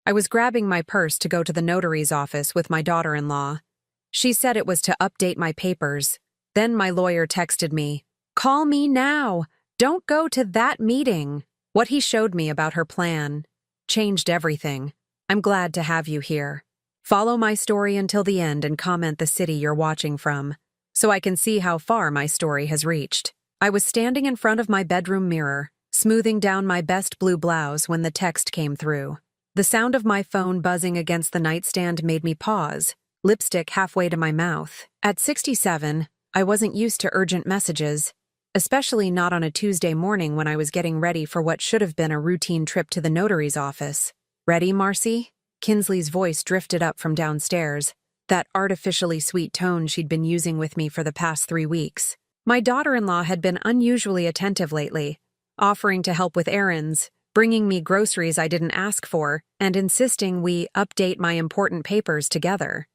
I was grabbing my purse to go to the notary's office with my daughter-in-law. She said it was to update my papers. Then my lawyer texted me, "Call me now. Don't go to that meeting." What he showed me about her plan changed everything. I'm glad to have you here. Follow my story until the end and comment the city you're watching from, so I can see how far my story has reached. I was standing in front of my bedroom mirror, smoothing down my best blue blouse when the text came through. The sound of my phone buzzing against the nightstand made me pause, lipstick halfway to my mouth. At 67, I wasn't used to urgent messages, especially not on a Tuesday morning when I was getting ready for what should have been a routine trip to the notary's office. "Ready, Marcy?" Kinsley's voice drifted up from downstairs, that artificially sweet tone she'd been using with me for the past 3 weeks. My daughter-in-law had been unusually attentive lately, offering to help with errands, bringing me groceries I didn't ask for, and insisting we update my important papers together.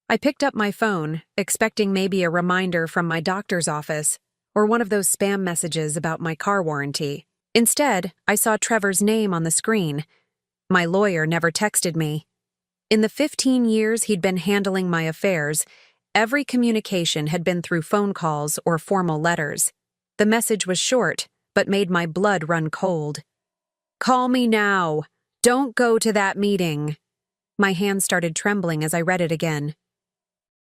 I picked up my phone, expecting maybe a reminder from my doctor's office or one of those spam messages about my car warranty. Instead, I saw Trevor's name on the screen. My lawyer never texted me. In the 15 years he'd been handling my affairs, every communication had been through phone calls or formal letters. The message was short, but made my blood run cold. "Call me now. Don't go to that meeting." My hand started trembling as I read it again.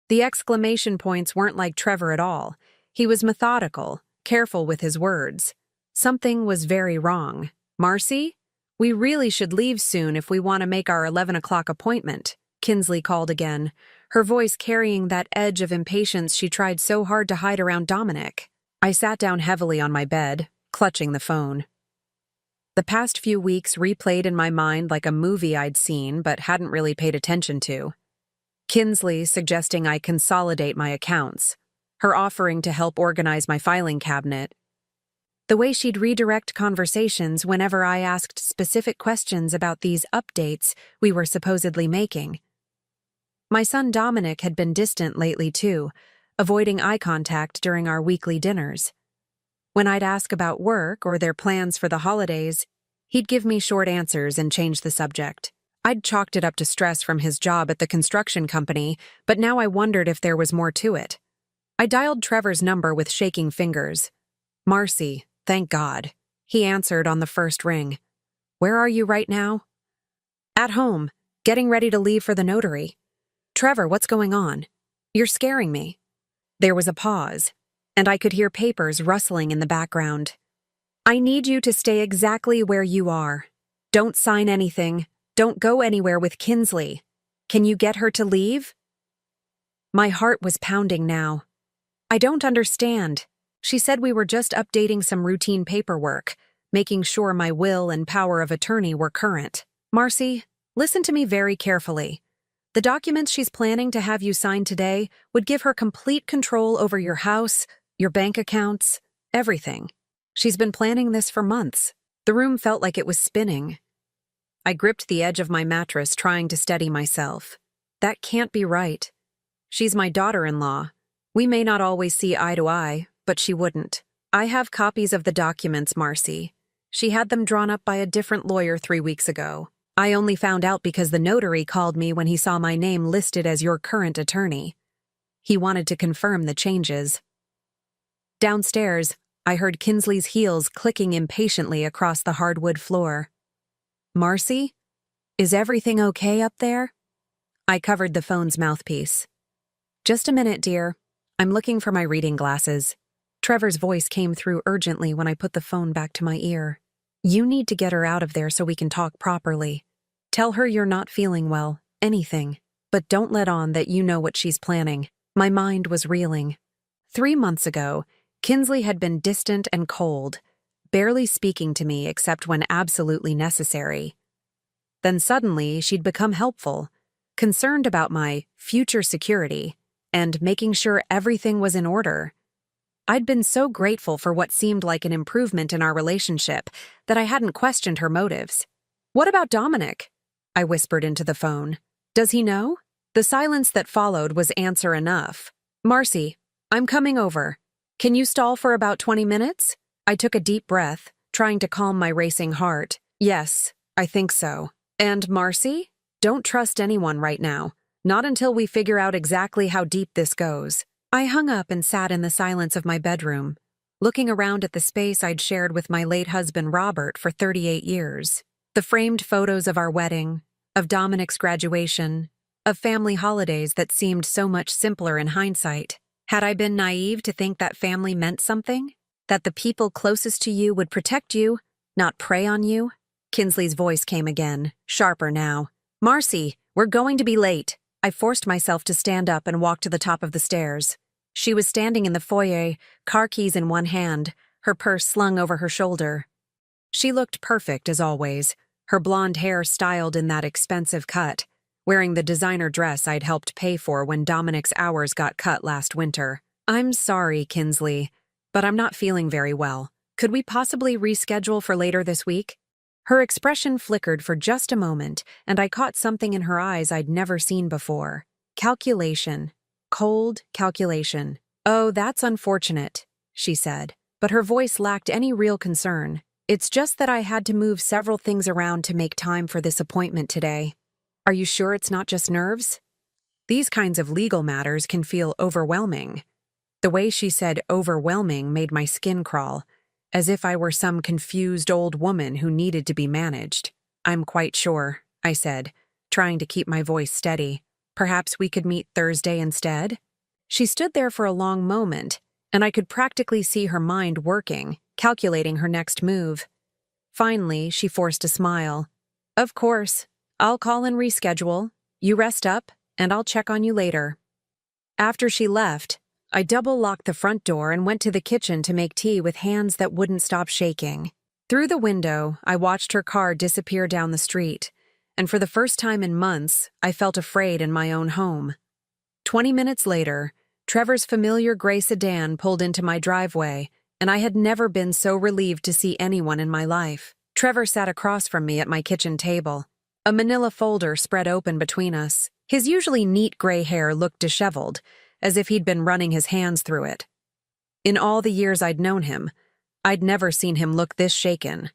The exclamation points weren't like Trevor at all. He was methodical, careful with his words. Something was very wrong. "Marcy? We really should leave soon if we want to make our 11 o'clock appointment," Kinsley called again, her voice carrying that edge of impatience she tried so hard to hide around Dominic. I sat down heavily on my bed, clutching the phone. The past few weeks replayed in my mind like a movie I'd seen but hadn't really paid attention to. Kinsley suggesting I consolidate my accounts, her offering to help organize my filing cabinet, the way she'd redirect conversations whenever I asked specific questions about these updates we were supposedly making. My son Dominic had been distant lately too, avoiding eye contact during our weekly dinners. When I'd ask about work or their plans for the holidays, he'd give me short answers and change the subject. I'd chalked it up to stress from his job at the construction company, but now I wondered if there was more to it. I dialed Trevor's number with shaking fingers. "Marcy, thank God," he answered on the first ring. "Where are you right now?" "At home, getting ready to leave for the notary." "Trevor, what's going on? You're scaring me." There was a pause, and I could hear papers rustling in the background. "I need you to stay exactly where you are. Don't sign anything. Don't go anywhere with Kinsley. Can you get her to leave?" My heart was pounding now. "I don't understand. She said we were just updating some routine paperwork, making sure my will and power of attorney were current." "Marcy, listen to me very carefully. The documents she's planning to have you sign today would give her complete control over your house, your bank accounts, everything. She's been planning this for months." The room felt like it was spinning. I gripped the edge of my mattress, trying to steady myself. That can't be right. She's my daughter-in-law. We may not always see eye to eye, but she wouldn't. "I have copies of the documents, Marcy. She had them drawn up by a different lawyer 3 weeks ago. I only found out because the notary called me when he saw my name listed as your current attorney. He wanted to confirm the changes." Downstairs, I heard Kinsley's heels clicking impatiently across the hardwood floor. "Marcy? Is everything okay up there?" I covered the phone's mouthpiece. "Just a minute, dear. I'm looking for my reading glasses." Trevor's voice came through urgently when I put the phone back to my ear. "You need to get her out of there so we can talk properly. Tell her you're not feeling well, anything, but don't let on that you know what she's planning." My mind was reeling. 3 months ago, Kinsley had been distant and cold, barely speaking to me except when absolutely necessary. Then suddenly, she'd become helpful, concerned about my future security, and making sure everything was in order. I'd been so grateful for what seemed like an improvement in our relationship that I hadn't questioned her motives. "What about Dominic?" I whispered into the phone. "Does he know?" The silence that followed was answer enough. "Marcy, I'm coming over. Can you stall for about 20 minutes? I took a deep breath, trying to calm my racing heart. "Yes, I think so." And Marcy? Don't trust anyone right now. Not until we figure out exactly how deep this goes. I hung up and sat in the silence of my bedroom, looking around at the space I'd shared with my late husband Robert for 38 years. The framed photos of our wedding, of Dominic's graduation, of family holidays that seemed so much simpler in hindsight. Had I been naive to think that family meant something? That the people closest to you would protect you, not prey on you? Kinsley's voice came again, sharper now. Marcy, we're going to be late. I forced myself to stand up and walk to the top of the stairs. She was standing in the foyer, car keys in one hand, her purse slung over her shoulder. She looked perfect as always, her blonde hair styled in that expensive cut, wearing the designer dress I'd helped pay for when Dominic's hours got cut last winter. I'm sorry, Kinsley, but I'm not feeling very well. Could we possibly reschedule for later this week? Her expression flickered for just a moment, and I caught something in her eyes I'd never seen before. Calculation. Cold calculation. Oh, that's unfortunate, she said, but her voice lacked any real concern. It's just that I had to move several things around to make time for this appointment today. Are you sure it's not just nerves? These kinds of legal matters can feel overwhelming. The way she said overwhelming made my skin crawl, as if I were some confused old woman who needed to be managed. I'm quite sure, I said, trying to keep my voice steady. Perhaps we could meet Thursday instead? She stood there for a long moment, and I could practically see her mind working, calculating her next move. Finally, she forced a smile. Of course. I'll call and reschedule. You rest up, and I'll check on you later. After she left, I double-locked the front door and went to the kitchen to make tea with hands that wouldn't stop shaking. Through the window, I watched her car disappear down the street, and for the first time in months, I felt afraid in my own home. 20 minutes later, Trevor's familiar gray sedan pulled into my driveway, and I had never been so relieved to see anyone in my life. Trevor sat across from me at my kitchen table. A manila folder spread open between us. His usually neat gray hair looked disheveled, as if he'd been running his hands through it. In all the years I'd known him, I'd never seen him look this shaken.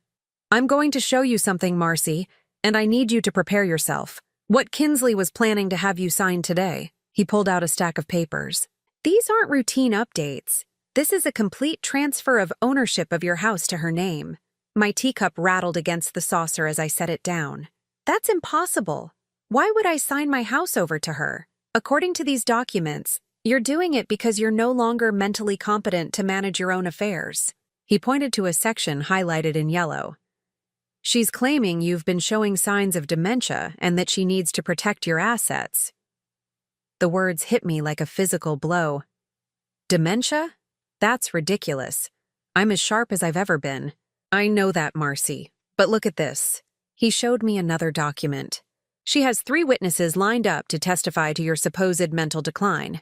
I'm going to show you something, Marcy, and I need you to prepare yourself. What Kinsley was planning to have you sign today. He pulled out a stack of papers. These aren't routine updates. This is a complete transfer of ownership of your house to her name. My teacup rattled against the saucer as I set it down. That's impossible. Why would I sign my house over to her? According to these documents, you're doing it because you're no longer mentally competent to manage your own affairs. He pointed to a section highlighted in yellow. She's claiming you've been showing signs of dementia and that she needs to protect your assets. The words hit me like a physical blow. Dementia? That's ridiculous. I'm as sharp as I've ever been. I know that, Marcy. But look at this. He showed me another document. She has 3 witnesses lined up to testify to your supposed mental decline.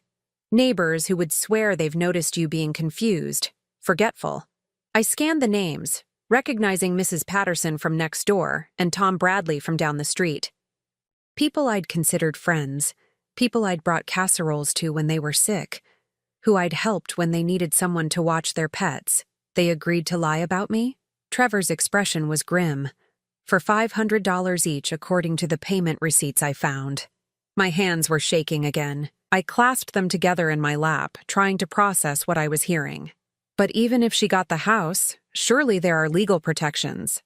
Neighbors who would swear they've noticed you being confused, forgetful. I scanned the names, recognizing Mrs. Patterson from next door and Tom Bradley from down the street. People I'd considered friends, people I'd brought casseroles to when they were sick, who I'd helped when they needed someone to watch their pets. They agreed to lie about me? Trevor's expression was grim. For $500 each according to the payment receipts I found. My hands were shaking again. I clasped them together in my lap, trying to process what I was hearing. But even if she got the house, surely there are legal protections.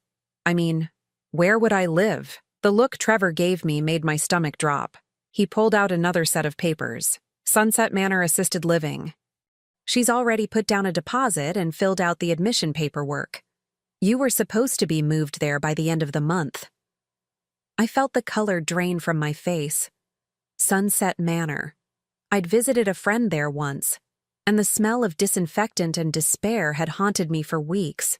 I mean, where would I live? The look Trevor gave me made my stomach drop. He pulled out another set of papers. Sunset Manor Assisted Living. She's already put down a deposit and filled out the admission paperwork. You were supposed to be moved there by the end of the month. I felt the color drain from my face. Sunset Manor. I'd visited a friend there once, and the smell of disinfectant and despair had haunted me for weeks.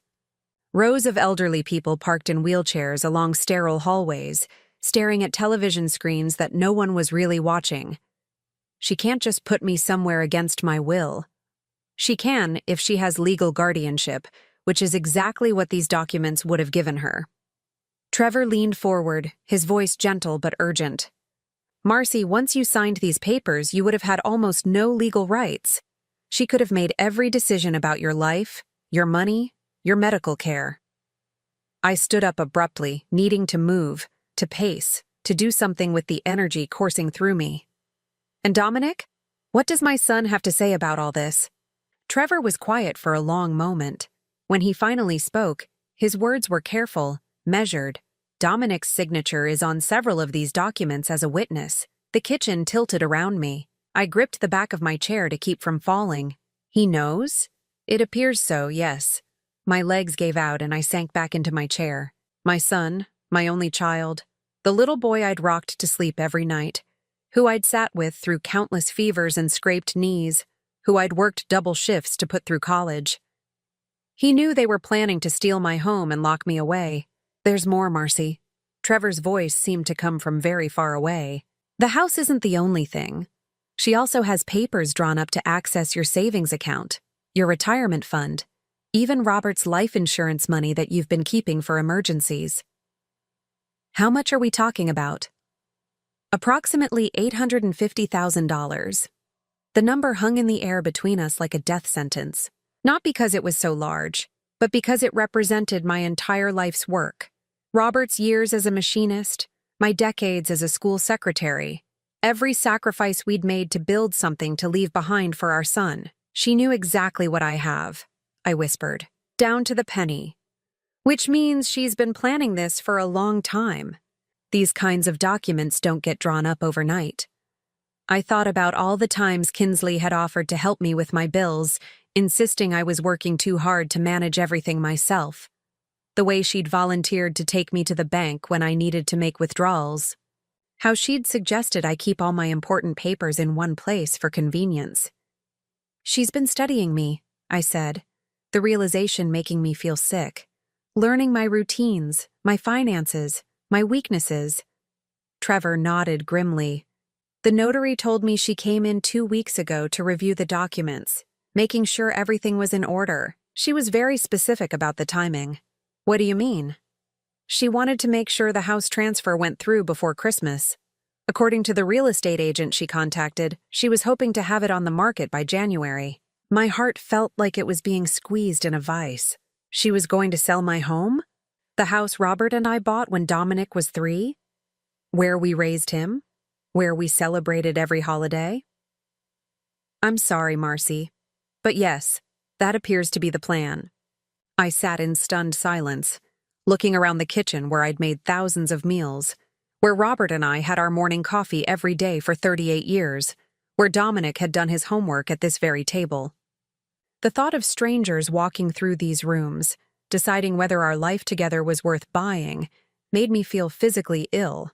Rows of elderly people parked in wheelchairs along sterile hallways, staring at television screens that no one was really watching. She can't just put me somewhere against my will. She can if she has legal guardianship, which is exactly what these documents would have given her. Trevor leaned forward, his voice gentle but urgent. Marcy, once you signed these papers, you would have had almost no legal rights. She could have made every decision about your life, your money, your medical care. I stood up abruptly, needing to move, to pace, to do something with the energy coursing through me. And Dominic? What does my son have to say about all this? Trevor was quiet for a long moment. When he finally spoke, his words were careful, measured. Dominic's signature is on several of these documents as a witness. The kitchen tilted around me. I gripped the back of my chair to keep from falling. He knows? It appears so, yes. My legs gave out and I sank back into my chair. My son, my only child, the little boy I'd rocked to sleep every night, who I'd sat with through countless fevers and scraped knees, who I'd worked double shifts to put through college. He knew they were planning to steal my home and lock me away. There's more, Marcy. Trevor's voice seemed to come from very far away. The house isn't the only thing. She also has papers drawn up to access your savings account, your retirement fund, even Robert's life insurance money that you've been keeping for emergencies. How much are we talking about? Approximately $850,000. The number hung in the air between us like a death sentence, not because it was so large, but because it represented my entire life's work. Robert's years as a machinist, my decades as a school secretary, every sacrifice we'd made to build something to leave behind for our son. She knew exactly what I have, I whispered, down to the penny. Which means she's been planning this for a long time. These kinds of documents don't get drawn up overnight. I thought about all the times Kinsley had offered to help me with my bills, insisting I was working too hard to manage everything myself. The way she'd volunteered to take me to the bank when I needed to make withdrawals. How she'd suggested I keep all my important papers in one place for convenience. She's been studying me, I said, the realization making me feel sick. Learning my routines, my finances, my weaknesses. Trevor nodded grimly. The notary told me she came in 2 weeks ago to review the documents, making sure everything was in order. She was very specific about the timing. What do you mean? She wanted to make sure the house transfer went through before Christmas. According to the real estate agent she contacted, she was hoping to have it on the market by January. My heart felt like it was being squeezed in a vice. She was going to sell my home? The house Robert and I bought when Dominic was 3? Where we raised him? Where we celebrated every holiday? I'm sorry, Marcy. But yes, that appears to be the plan. I sat in stunned silence, looking around the kitchen where I'd made thousands of meals, where Robert and I had our morning coffee every day for 38 years, where Dominic had done his homework at this very table. The thought of strangers walking through these rooms, deciding whether our life together was worth buying, made me feel physically ill.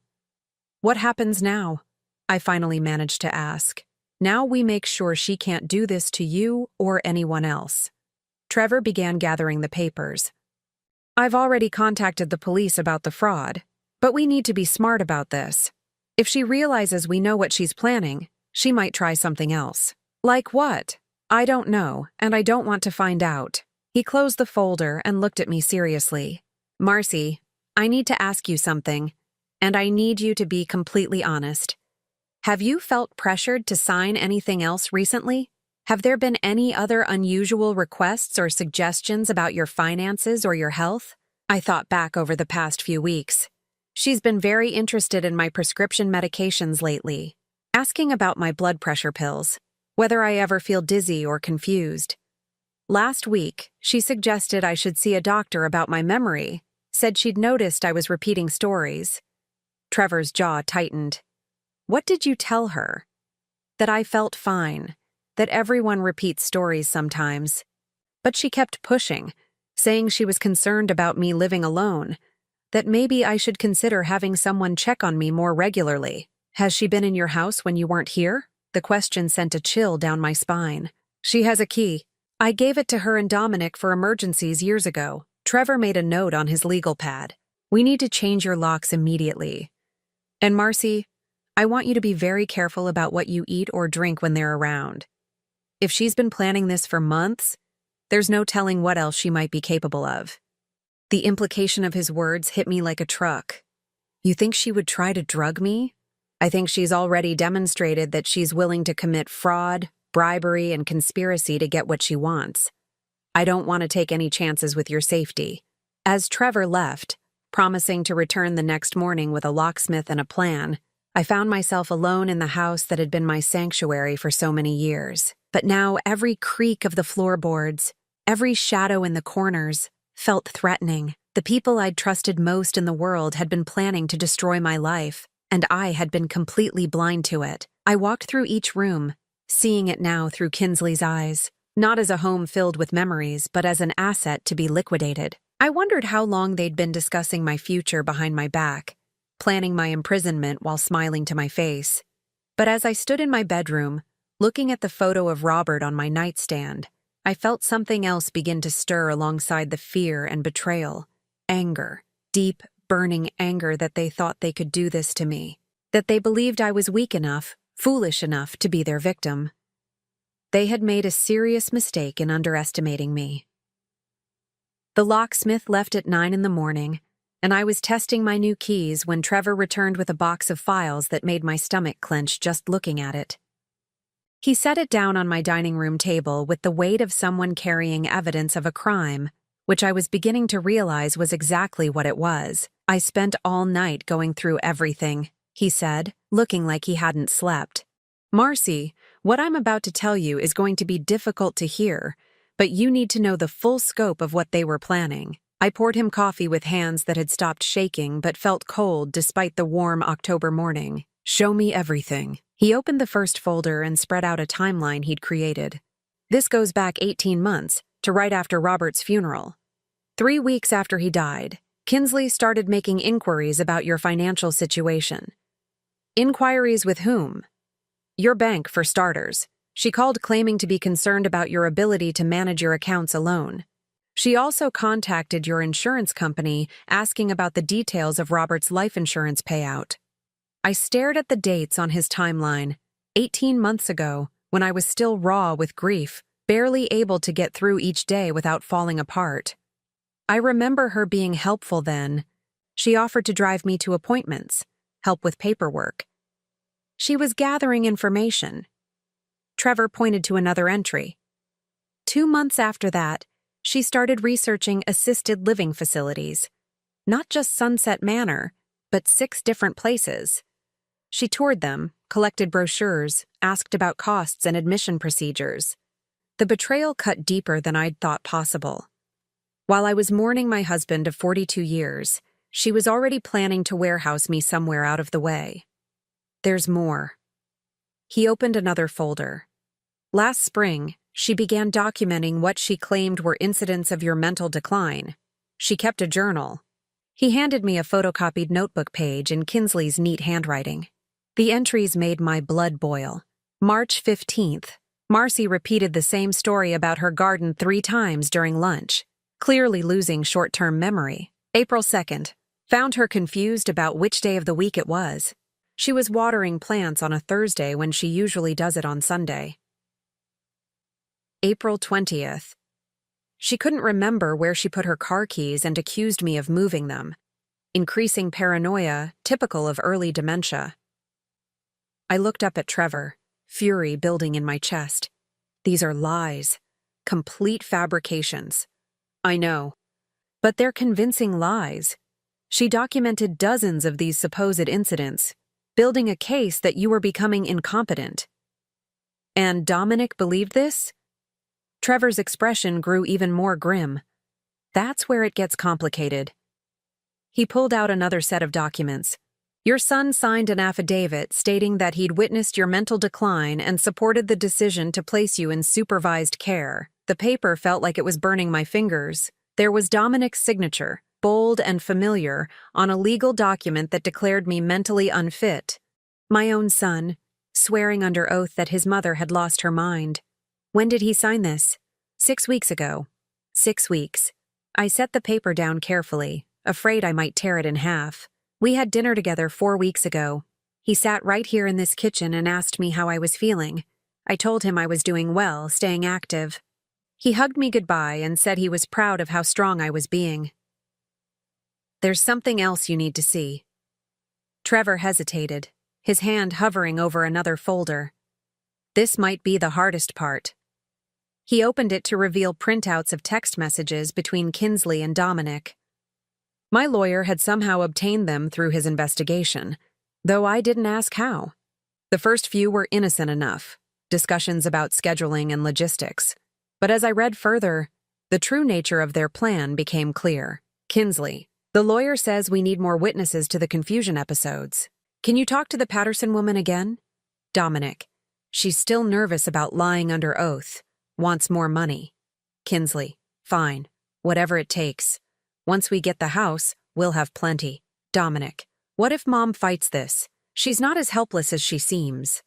What happens now? I finally managed to ask. Now we make sure she can't do this to you or anyone else. Trevor began gathering the papers. I've already contacted the police about the fraud, but we need to be smart about this. If she realizes we know what she's planning, she might try something else. Like what? I don't know, and I don't want to find out. He closed the folder and looked at me seriously. Marcy, I need to ask you something, and I need you to be completely honest. Have you felt pressured to sign anything else recently? Have there been any other unusual requests or suggestions about your finances or your health? I thought back over the past few weeks. She's been very interested in my prescription medications lately, asking about my blood pressure pills, whether I ever feel dizzy or confused. Last week, she suggested I should see a doctor about my memory, said she'd noticed I was repeating stories. Trevor's jaw tightened. What did you tell her? That I felt fine, that everyone repeats stories sometimes. But she kept pushing, saying she was concerned about me living alone, that maybe I should consider having someone check on me more regularly. Has she been in your house when you weren't here? The question sent a chill down my spine. She has a key. I gave it to her and Dominic for emergencies years ago. Trevor made a note on his legal pad. We need to change your locks immediately. And Marcy, I want you to be very careful about what you eat or drink when they're around. If she's been planning this for months, there's no telling what else she might be capable of. The implication of his words hit me like a truck. You think she would try to drug me? I think she's already demonstrated that she's willing to commit fraud, bribery, and conspiracy to get what she wants. I don't want to take any chances with your safety. As Trevor left, Promising to return the next morning with a locksmith and a plan, I found myself alone in the house that had been my sanctuary for so many years. But now every creak of the floorboards, every shadow in the corners, felt threatening. The people I'd trusted most in the world had been planning to destroy my life, and I had been completely blind to it. I walked through each room, seeing it now through Kinsley's eyes, not as a home filled with memories, but as an asset to be liquidated. I wondered how long they'd been discussing my future behind my back, planning my imprisonment while smiling to my face. But as I stood in my bedroom, looking at the photo of Robert on my nightstand, I felt something else begin to stir alongside the fear and betrayal. Anger. Deep, burning anger that they thought they could do this to me. That they believed I was weak enough, foolish enough to be their victim. They had made a serious mistake in underestimating me. The locksmith left at 9 in the morning, and I was testing my new keys when Trevor returned with a box of files that made my stomach clench just looking at it. He set it down on my dining room table with the weight of someone carrying evidence of a crime, which I was beginning to realize was exactly what it was. "I spent all night going through everything," he said, looking like he hadn't slept. "Marcy, what I'm about to tell you is going to be difficult to hear, but you need to know the full scope of what they were planning." I poured him coffee with hands that had stopped shaking but felt cold despite the warm October morning. "Show me everything." He opened the first folder and spread out a timeline he'd created. "This goes back 18 months, to right after Robert's funeral. 3 weeks after he died, Kinsley started making inquiries about your financial situation." "Inquiries with whom?" "Your bank, for starters. She called claiming to be concerned about your ability to manage your accounts alone. She also contacted your insurance company asking about the details of Robert's life insurance payout." I stared at the dates on his timeline. 18 months ago, when I was still raw with grief, barely able to get through each day without falling apart. I remember her being helpful then. She offered to drive me to appointments, help with paperwork. She was gathering information. Trevor pointed to another entry. 2 months after that, she started researching assisted living facilities. Not just Sunset Manor, but 6 different places. She toured them, collected brochures, asked about costs and admission procedures. The betrayal cut deeper than I'd thought possible. While I was mourning my husband of 42 years, she was already planning to warehouse me somewhere out of the way. "There's more." He opened another folder. "Last spring, she began documenting what she claimed were incidents of your mental decline. She kept a journal." He handed me a photocopied notebook page in Kinsley's neat handwriting. The entries made my blood boil. March 15th, Marcy repeated the same story about her garden 3 times during lunch, clearly losing short-term memory. April 2nd, found her confused about which day of the week it was. She was watering plants on a Thursday when she usually does it on Sunday. April 20th, she couldn't remember where she put her car keys and accused me of moving them. Increasing paranoia, typical of early dementia. I looked up at Trevor, fury building in my chest. These are lies. Complete fabrications. I know. But they're convincing lies. She documented dozens of these supposed incidents, building a case that you were becoming incompetent. And Dominic believed this? Trevor's expression grew even more grim. That's where it gets complicated. He pulled out another set of documents. Your son signed an affidavit stating that he'd witnessed your mental decline and supported the decision to place you in supervised care. The paper felt like it was burning my fingers. There was Dominic's signature, bold and familiar, on a legal document that declared me mentally unfit. My own son, swearing under oath that his mother had lost her mind. When did he sign this? 6 weeks ago. 6 weeks. I set the paper down carefully, afraid I might tear it in half. We had dinner together 4 weeks ago. He sat right here in this kitchen and asked me how I was feeling. I told him I was doing well, staying active. He hugged me goodbye and said he was proud of how strong I was being. There's something else you need to see. Trevor hesitated, his hand hovering over another folder. This might be the hardest part. He opened it to reveal printouts of text messages between Kinsley and Dominic. My lawyer had somehow obtained them through his investigation, though I didn't ask how. The first few were innocent enough, discussions about scheduling and logistics. But as I read further, the true nature of their plan became clear. Kinsley, the lawyer says we need more witnesses to the confusion episodes. Can you talk to the Patterson woman again? Dominic, she's still nervous about lying under oath, wants more money. Kinsley, fine, whatever it takes. Once we get the house, we'll have plenty. Dominic, what if Mom fights this? She's not as helpless as she seems.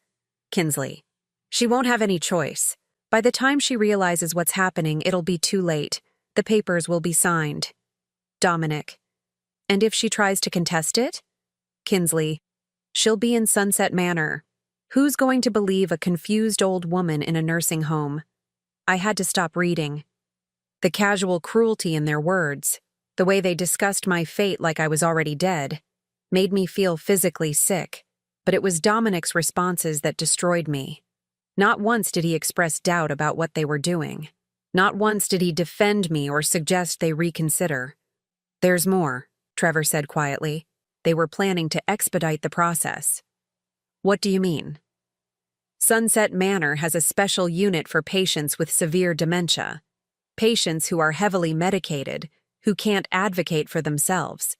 Kinsley, she won't have any choice. By the time she realizes what's happening, it'll be too late. The papers will be signed. Dominic, and if she tries to contest it? Kinsley, she'll be in Sunset Manor. Who's going to believe a confused old woman in a nursing home? I had to stop reading. The casual cruelty in their words, the way they discussed my fate like I was already dead, made me feel physically sick, but it was Dominic's responses that destroyed me. Not once did he express doubt about what they were doing. Not once did he defend me or suggest they reconsider. There's more, Trevor said quietly. They were planning to expedite the process. What do you mean? Sunset Manor has a special unit for patients with severe dementia. Patients who are heavily medicated, who can't advocate for themselves.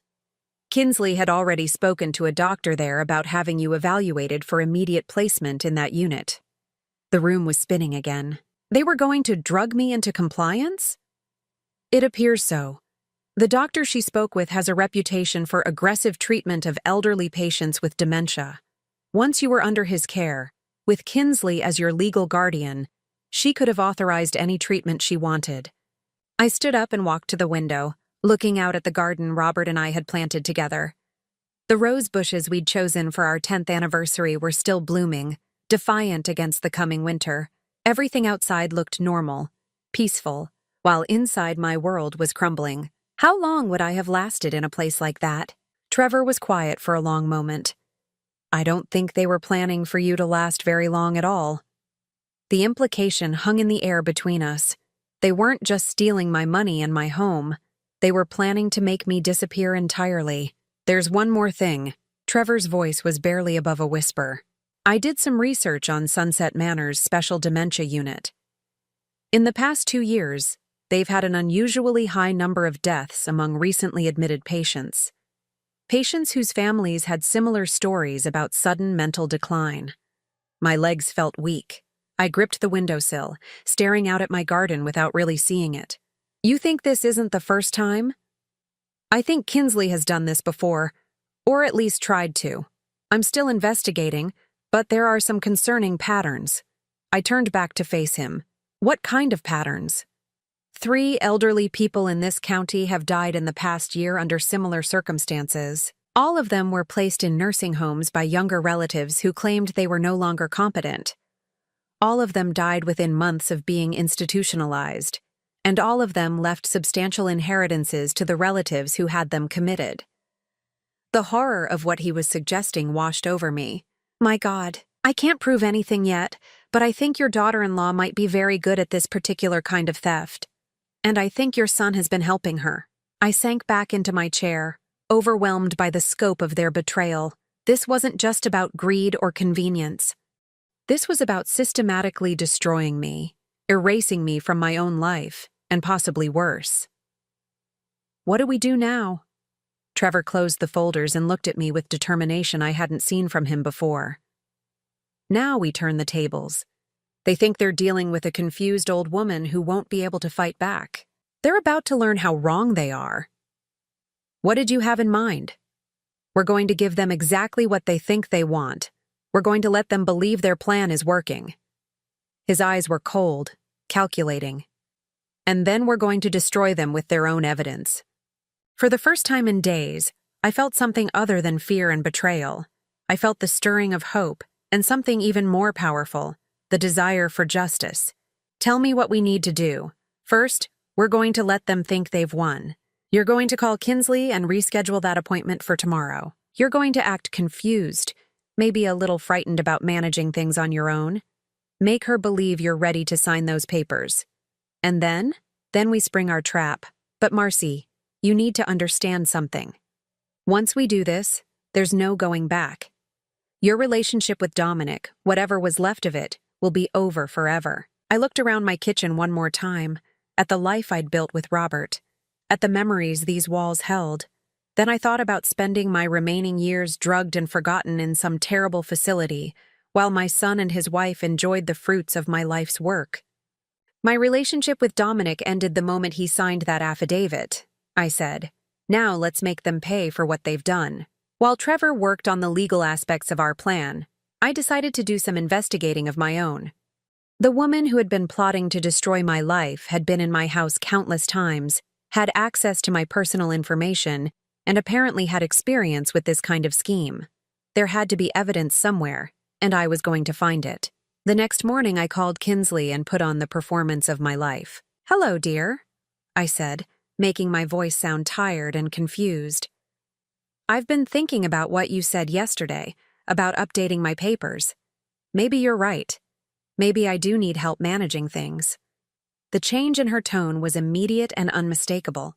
Kinsley had already spoken to a doctor there about having you evaluated for immediate placement in that unit. The room was spinning again. They were going to drug me into compliance? It appears so. The doctor she spoke with has a reputation for aggressive treatment of elderly patients with dementia. Once you were under his care, with Kinsley as your legal guardian, she could have authorized any treatment she wanted. I stood up and walked to the window, looking out at the garden Robert and I had planted together. The rose bushes we'd chosen for our 10th anniversary were still blooming, defiant against the coming winter. Everything outside looked normal, peaceful, while inside my world was crumbling. How long would I have lasted in a place like that? Trevor was quiet for a long moment. I don't think they were planning for you to last very long at all. The implication hung in the air between us. They weren't just stealing my money and my home. They were planning to make me disappear entirely. There's one more thing. Trevor's voice was barely above a whisper. I did some research on Sunset Manor's special dementia unit. In the past 2 years, they've had an unusually high number of deaths among recently admitted patients. Patients whose families had similar stories about sudden mental decline. My legs felt weak. I gripped the windowsill, staring out at my garden without really seeing it. You think this isn't the first time? I think Kinsley has done this before, or at least tried to. I'm still investigating, but there are some concerning patterns. I turned back to face him. What kind of patterns? 3 elderly people in this county have died in the past year under similar circumstances. All of them were placed in nursing homes by younger relatives who claimed they were no longer competent. All of them died within months of being institutionalized, and all of them left substantial inheritances to the relatives who had them committed. The horror of what he was suggesting washed over me. My God, I can't prove anything yet, but I think your daughter-in-law might be very good at this particular kind of theft. And I think your son has been helping her. I sank back into my chair, overwhelmed by the scope of their betrayal. This wasn't just about greed or convenience. This was about systematically destroying me, erasing me from my own life, and possibly worse. What do we do now? Trevor closed the folders and looked at me with determination I hadn't seen from him before. Now we turn the tables. They think they're dealing with a confused old woman who won't be able to fight back. They're about to learn how wrong they are. What did you have in mind? We're going to give them exactly what they think they want. We're going to let them believe their plan is working. His eyes were cold, calculating. And then we're going to destroy them with their own evidence. For the first time in days, I felt something other than fear and betrayal. I felt the stirring of hope, and something even more powerful, the desire for justice. Tell me what we need to do. First, we're going to let them think they've won. You're going to call Kinsley and reschedule that appointment for tomorrow. You're going to act confused, maybe a little frightened about managing things on your own. Make her believe you're ready to sign those papers. And then we spring our trap. But Marcy, You need to understand something. Once we do this, there's no going back. Your relationship with Dominic, whatever was left of it, will be over forever. I looked around my kitchen one more time, at the life I'd built with Robert, at the memories these walls held. Then I thought about spending my remaining years drugged and forgotten in some terrible facility, while my son and his wife enjoyed the fruits of my life's work. My relationship with Dominic ended the moment he signed that affidavit, I said. Now let's make them pay for what they've done. While Trevor worked on the legal aspects of our plan, I decided to do some investigating of my own. The woman who had been plotting to destroy my life had been in my house countless times, had access to my personal information, and apparently had experience with this kind of scheme. There had to be evidence somewhere, and I was going to find it. The next morning I called Kinsley and put on the performance of my life. "Hello, dear," I said, making my voice sound tired and confused. "I've been thinking about what you said yesterday, about updating my papers. Maybe you're right. Maybe I do need help managing things." The change in her tone was immediate and unmistakable.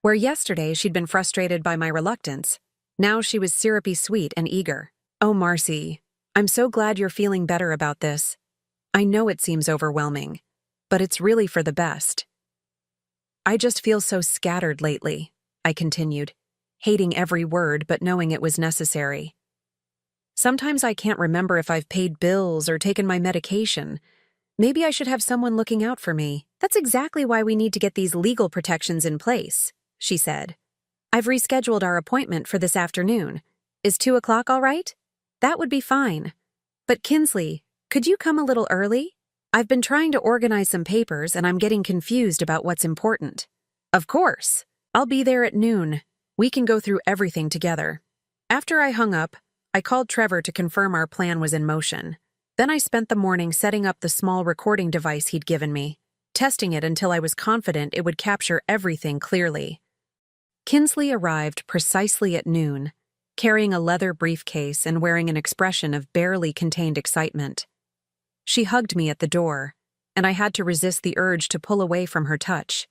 Where yesterday she'd been frustrated by my reluctance, now she was syrupy sweet and eager. "Oh, Marcy, I'm so glad you're feeling better about this. I know it seems overwhelming, but it's really for the best. I just feel so scattered lately," I continued, hating every word but knowing it was necessary. "Sometimes I can't remember if I've paid bills or taken my medication. Maybe I should have someone looking out for me." "That's exactly why we need to get these legal protections in place," she said. "I've rescheduled our appointment for this afternoon. Is 2 o'clock all right?" "That would be fine. But Kinsley, could you come a little early? I've been trying to organize some papers and I'm getting confused about what's important." "Of course. I'll be there at noon. We can go through everything together." After I hung up, I called Trevor to confirm our plan was in motion. Then I spent the morning setting up the small recording device he'd given me, testing it until I was confident it would capture everything clearly. Kinsley arrived precisely at noon, carrying a leather briefcase and wearing an expression of barely contained excitement. She hugged me at the door, and I had to resist the urge to pull away from her touch.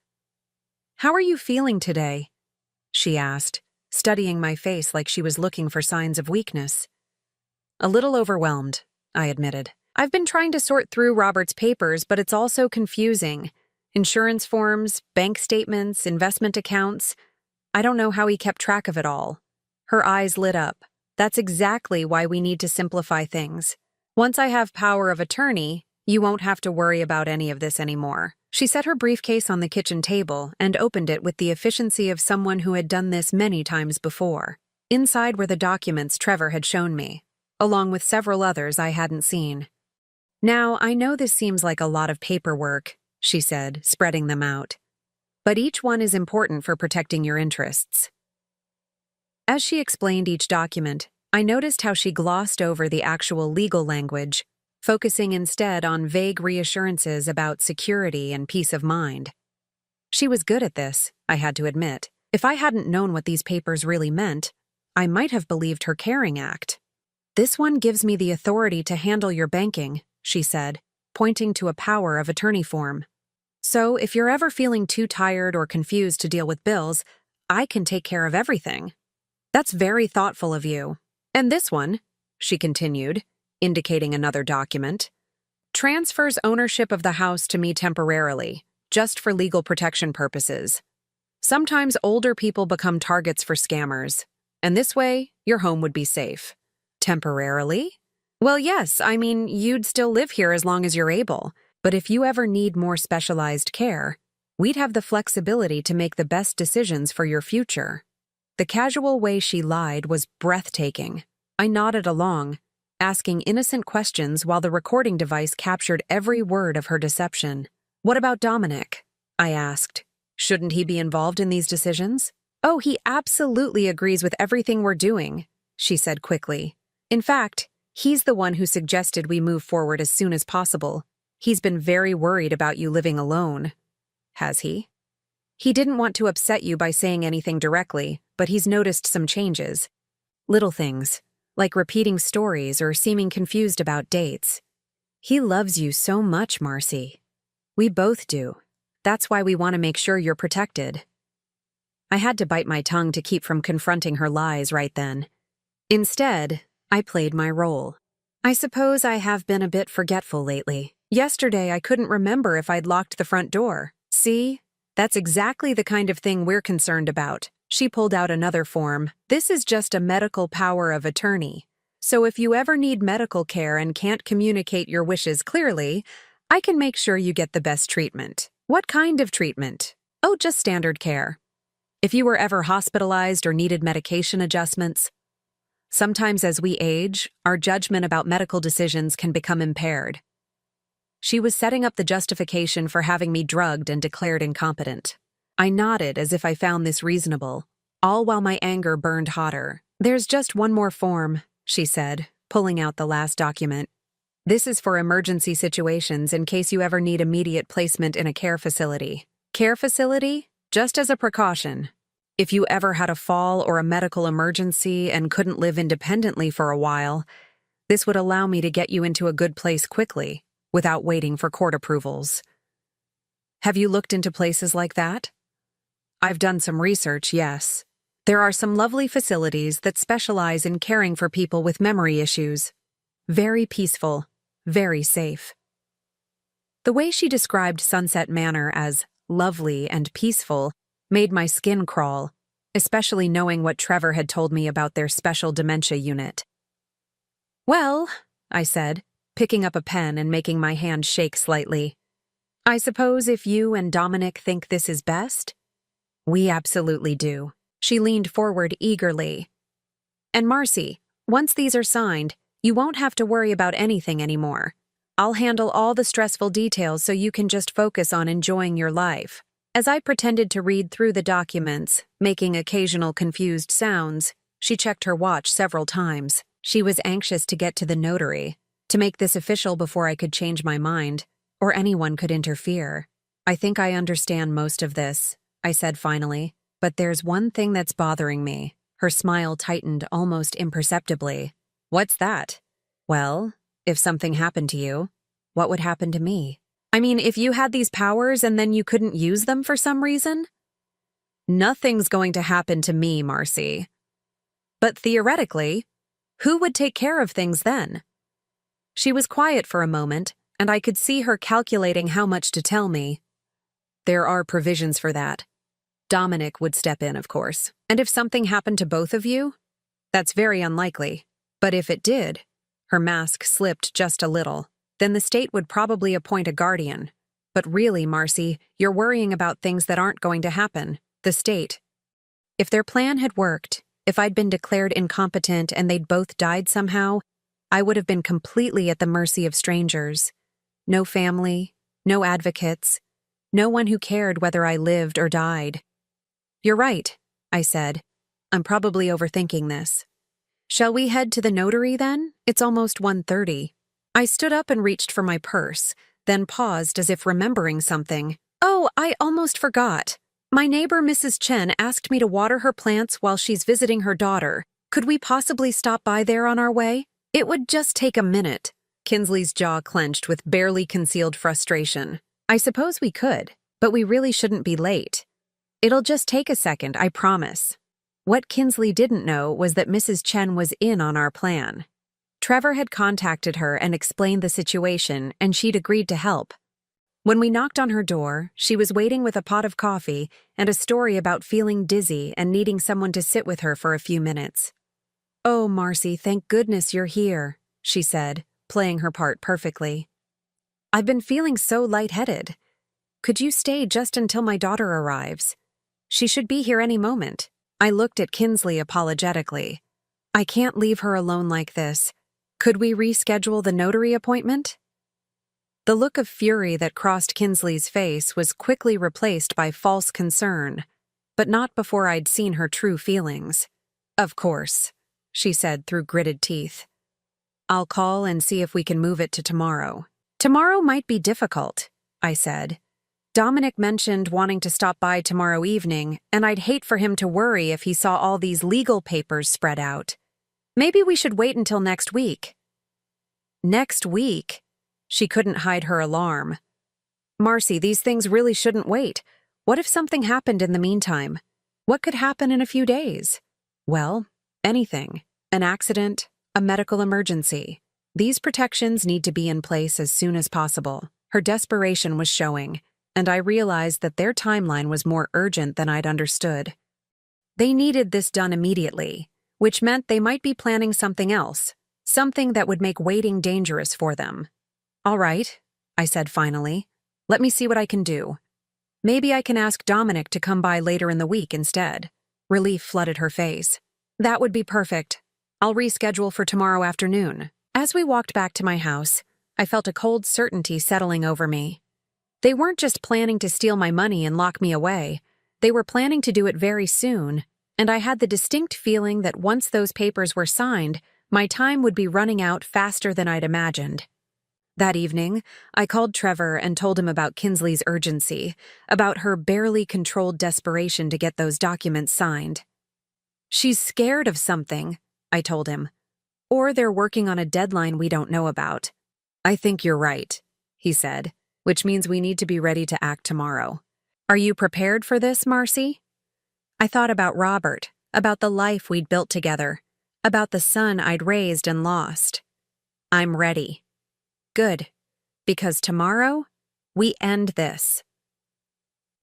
"How are you feeling today?" she asked, studying my face like she was looking for signs of weakness. "A little overwhelmed," I admitted. "I've been trying to sort through Robert's papers, but it's all so confusing. Insurance forms, bank statements, investment accounts. I don't know how he kept track of it all." Her eyes lit up. "That's exactly why we need to simplify things. Once I have power of attorney, you won't have to worry about any of this anymore." She set her briefcase on the kitchen table and opened it with the efficiency of someone who had done this many times before. Inside were the documents Trevor had shown me, along with several others I hadn't seen. "Now, I know this seems like a lot of paperwork," she said, spreading them out. "But each one is important for protecting your interests." As she explained each document, I noticed how she glossed over the actual legal language, focusing instead on vague reassurances about security and peace of mind. She was good at this, I had to admit. If I hadn't known what these papers really meant, I might have believed her caring act. "This one gives me the authority to handle your banking," she said, pointing to a power of attorney form. "So if you're ever feeling too tired or confused to deal with bills, I can take care of everything." "That's very thoughtful of you. And this one," she continued, indicating another document, "transfers ownership of the house to me temporarily, just for legal protection purposes. Sometimes older people become targets for scammers, and this way, your home would be safe." "Temporarily?" "Well, yes, I mean, you'd still live here as long as you're able, but if you ever need more specialized care, we'd have the flexibility to make the best decisions for your future." The casual way she lied was breathtaking. I nodded along, asking innocent questions while the recording device captured every word of her deception. "What about Dominic?" I asked. "Shouldn't he be involved in these decisions?" "Oh, he absolutely agrees with everything we're doing," she said quickly. "In fact, he's the one who suggested we move forward as soon as possible. He's been very worried about you living alone." "Has he?" "He didn't want to upset you by saying anything directly, but he's noticed some changes. Little things, like repeating stories or seeming confused about dates. He loves you so much, Marcy. We both do. That's why we want to make sure you're protected." I had to bite my tongue to keep from confronting her lies right then. Instead, I played my role. I suppose I have been a bit forgetful lately. Yesterday, I couldn't remember if I'd locked the front door. See? That's exactly the kind of thing we're concerned about. She pulled out another form. This is just a medical power of attorney. So if you ever need medical care and can't communicate your wishes clearly, I can make sure you get the best treatment. What kind of treatment? Oh, just standard care. If you were ever hospitalized or needed medication adjustments. Sometimes as we age, our judgment about medical decisions can become impaired. She was setting up the justification for having me drugged and declared incompetent. I nodded as if I found this reasonable, all while my anger burned hotter. There's just one more form, she said, pulling out the last document. This is for emergency situations in case you ever need immediate placement in a care facility. Care facility? Just as a precaution. If you ever had a fall or a medical emergency and couldn't live independently for a while, this would allow me to get you into a good place quickly, without waiting for court approvals. Have you looked into places like that? I've done some research, yes. There are some lovely facilities that specialize in caring for people with memory issues. Very peaceful, very safe. The way she described Sunset Manor as lovely and peaceful made my skin crawl, especially knowing what Trevor had told me about their special dementia unit. Well, I said, picking up a pen and making my hand shake slightly. I suppose if you and Dominic think this is best? We absolutely do. She leaned forward eagerly. And Marcy, once these are signed, you won't have to worry about anything anymore. I'll handle all the stressful details so you can just focus on enjoying your life. As I pretended to read through the documents, making occasional confused sounds, she checked her watch several times. She was anxious to get to the notary, to make this official before I could change my mind, or anyone could interfere. I think I understand most of this, I said finally, but there's one thing that's bothering me. Her smile tightened almost imperceptibly. What's that? Well, if something happened to you, what would happen to me? I mean, if you had these powers and then you couldn't use them for some reason? Nothing's going to happen to me, Marcy. But theoretically, who would take care of things then? She was quiet for a moment, and I could see her calculating how much to tell me. There are provisions for that. Dominic would step in, of course. And if something happened to both of you? That's very unlikely. But if it did, her mask slipped just a little, then the state would probably appoint a guardian. But really, Marcy, you're worrying about things that aren't going to happen. The state. If their plan had worked, if I'd been declared incompetent and they'd both died somehow, I would have been completely at the mercy of strangers. No family, no advocates, no one who cared whether I lived or died. You're right, I said. I'm probably overthinking this. Shall we head to the notary then? It's almost 1:30. I stood up and reached for my purse, then paused as if remembering something. Oh, I almost forgot. My neighbor Mrs. Chen asked me to water her plants while she's visiting her daughter. Could we possibly stop by there on our way? It would just take a minute. Kinsley's jaw clenched with barely concealed frustration. I suppose we could, but we really shouldn't be late. It'll just take a second, I promise. What Kinsley didn't know was that Mrs. Chen was in on our plan. Trevor had contacted her and explained the situation, and she'd agreed to help. When we knocked on her door, she was waiting with a pot of coffee and a story about feeling dizzy and needing someone to sit with her for a few minutes. Oh, Marcy, thank goodness you're here, she said, playing her part perfectly. I've been feeling so lightheaded. Could you stay just until my daughter arrives? She should be here any moment. I looked at Kinsley apologetically. I can't leave her alone like this. Could we reschedule the notary appointment? The look of fury that crossed Kinsley's face was quickly replaced by false concern, but not before I'd seen her true feelings. Of course, she said through gritted teeth. I'll call and see if we can move it to tomorrow. Tomorrow might be difficult, I said. Dominic mentioned wanting to stop by tomorrow evening, and I'd hate for him to worry if he saw all these legal papers spread out. Maybe we should wait until next week. Next week? She couldn't hide her alarm. Marcy, these things really shouldn't wait. What if something happened in the meantime? What could happen in a few days? Well, anything. An accident, a medical emergency. These protections need to be in place as soon as possible. Her desperation was showing, and I realized that their timeline was more urgent than I'd understood. They needed this done immediately, which meant they might be planning something else, something that would make waiting dangerous for them. All right, I said finally. Let me see what I can do. Maybe I can ask Dominic to come by later in the week instead. Relief flooded her face. That would be perfect. I'll reschedule for tomorrow afternoon. As we walked back to my house, I felt a cold certainty settling over me. They weren't just planning to steal my money and lock me away. They were planning to do it very soon, and I had the distinct feeling that once those papers were signed, my time would be running out faster than I'd imagined. That evening, I called Trevor and told him about Kinsley's urgency, about her barely controlled desperation to get those documents signed. She's scared of something, I told him. Or they're working on a deadline we don't know about. I think you're right, he said, which means we need to be ready to act tomorrow. Are you prepared for this, Marcy? I thought about Robert, about the life we'd built together, about the son I'd raised and lost. I'm ready. Good, because tomorrow, we end this.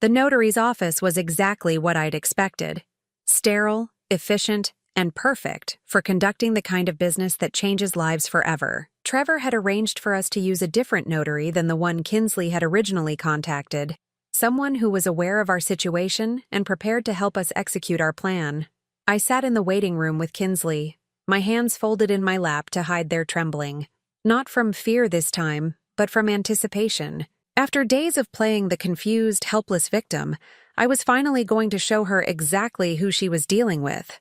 The notary's office was exactly what I'd expected. Sterile, efficient, and perfect for conducting the kind of business that changes lives forever. Trevor had arranged for us to use a different notary than the one Kinsley had originally contacted, someone who was aware of our situation and prepared to help us execute our plan. I sat in the waiting room with Kinsley, my hands folded in my lap to hide their trembling. Not from fear this time, but from anticipation. After days of playing the confused, helpless victim, I was finally going to show her exactly who she was dealing with.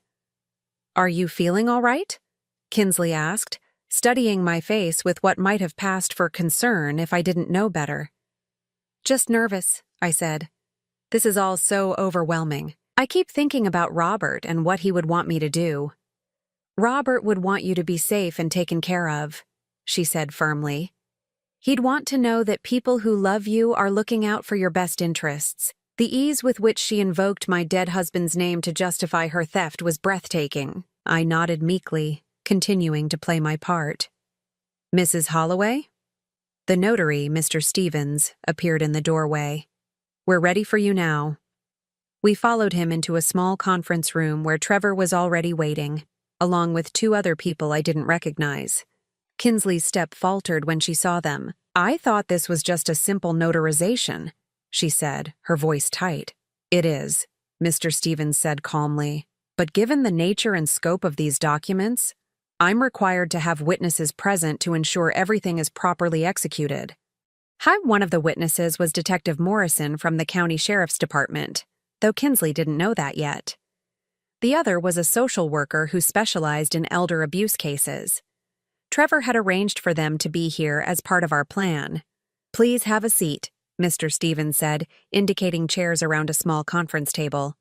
Are you feeling all right? Kinsley asked, studying my face with what might have passed for concern if I didn't know better. Just nervous, I said. This is all so overwhelming. I keep thinking about Robert and what he would want me to do. Robert would want you to be safe and taken care of, she said firmly. He'd want to know that people who love you are looking out for your best interests. The ease with which she invoked my dead husband's name to justify her theft was breathtaking. I nodded meekly, continuing to play my part. Mrs. Holloway? The notary, Mr. Stevens, appeared in the doorway. We're ready for you now. We followed him into a small conference room where Trevor was already waiting, along with two other people I didn't recognize. Kinsley's step faltered when she saw them. I thought this was just a simple notarization, she said, her voice tight. It is, Mr. Stevens said calmly. But given the nature and scope of these documents, I'm required to have witnesses present to ensure everything is properly executed. One of the witnesses was Detective Morrison from the County Sheriff's Department, though Kinsley didn't know that yet. The other was a social worker who specialized in elder abuse cases. Trevor had arranged for them to be here as part of our plan. Please have a seat, Mr. Stevens said, indicating chairs around a small conference table.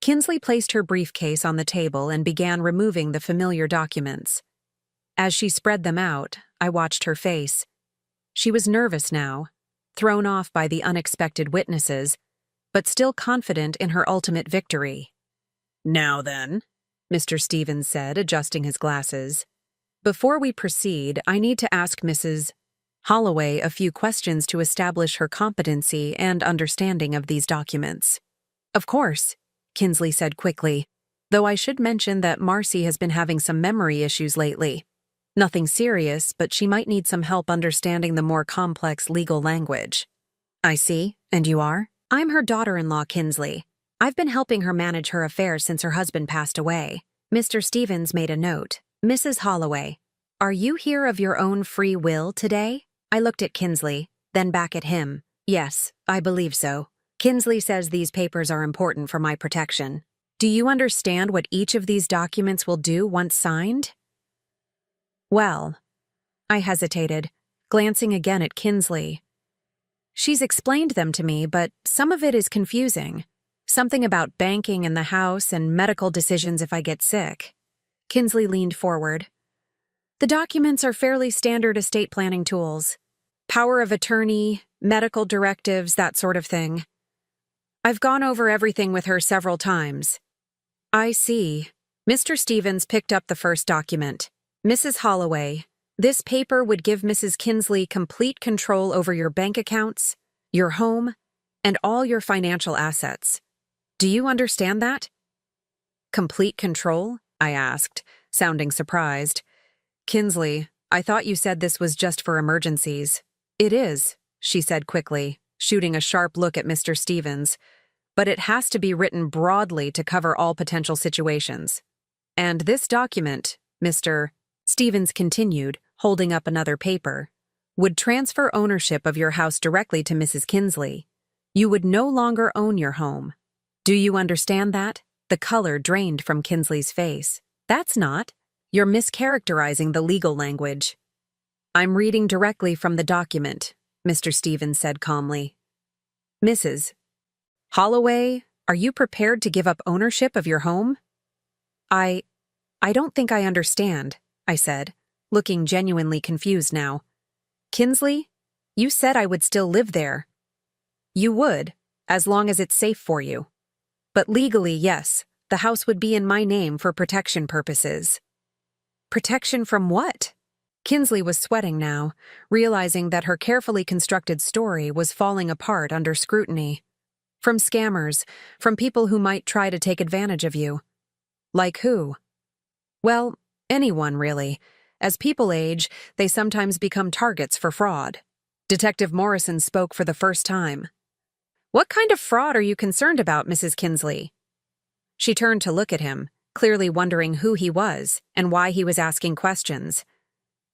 Kinsley placed her briefcase on the table and began removing the familiar documents. As she spread them out, I watched her face. She was nervous now, thrown off by the unexpected witnesses, but still confident in her ultimate victory. Now then, Mr. Stevens said, adjusting his glasses. Before we proceed, I need to ask Mrs. Holloway a few questions to establish her competency and understanding of these documents. Of course, Kinsley said quickly, though I should mention that Marcy has been having some memory issues lately. Nothing serious, but she might need some help understanding the more complex legal language. I see, and you are? I'm her daughter-in-law, Kinsley. I've been helping her manage her affairs since her husband passed away. Mr. Stevens made a note. Mrs. Holloway, are you here of your own free will today? I looked at Kinsley, then back at him. Yes, I believe so. Kinsley says these papers are important for my protection. Do you understand what each of these documents will do once signed? Well, I hesitated, glancing again at Kinsley. She's explained them to me, but some of it is confusing. Something about banking in the house and medical decisions if I get sick. Kinsley leaned forward. The documents are fairly standard estate planning tools. Power of attorney, medical directives, that sort of thing. I've gone over everything with her several times. I see. Mr. Stevens picked up the first document. Mrs. Holloway, this paper would give Mrs. Kinsley complete control over your bank accounts, your home, and all your financial assets. Do you understand that? Complete control? I asked, sounding surprised. Kinsley, I thought you said this was just for emergencies. It is, she said quickly, shooting a sharp look at Mr. Stevens. But it has to be written broadly to cover all potential situations. And this document, Mr. Stevens continued, holding up another paper, would transfer ownership of your house directly to Mrs. Kinsley. You would no longer own your home. Do you understand that? The color drained from Kinsley's face. That's not. You're mischaracterizing the legal language. I'm reading directly from the document, Mr. Stevens said calmly. Mrs. Holloway, are you prepared to give up ownership of your home? I don't think I understand, I said, looking genuinely confused now. Kinsley, you said I would still live there. You would, as long as it's safe for you. But legally, yes, the house would be in my name for protection purposes. Protection from what? Kinsley was sweating now, realizing that her carefully constructed story was falling apart under scrutiny. From scammers, from people who might try to take advantage of you. Like who? Well, anyone really. As people age, they sometimes become targets for fraud. Detective Morrison spoke for the first time. What kind of fraud are you concerned about, Mrs. Kinsley? She turned to look at him, clearly wondering who he was and why he was asking questions.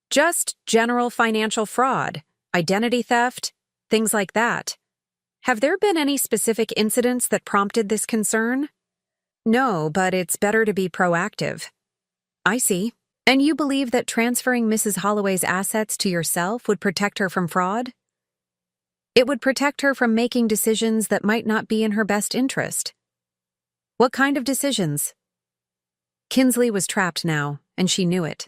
Just general financial fraud, identity theft, things like that. Have there been any specific incidents that prompted this concern? No, but it's better to be proactive. I see. And you believe that transferring Mrs. Holloway's assets to yourself would protect her from fraud? It would protect her from making decisions that might not be in her best interest. What kind of decisions? Kinsley was trapped now, and she knew it.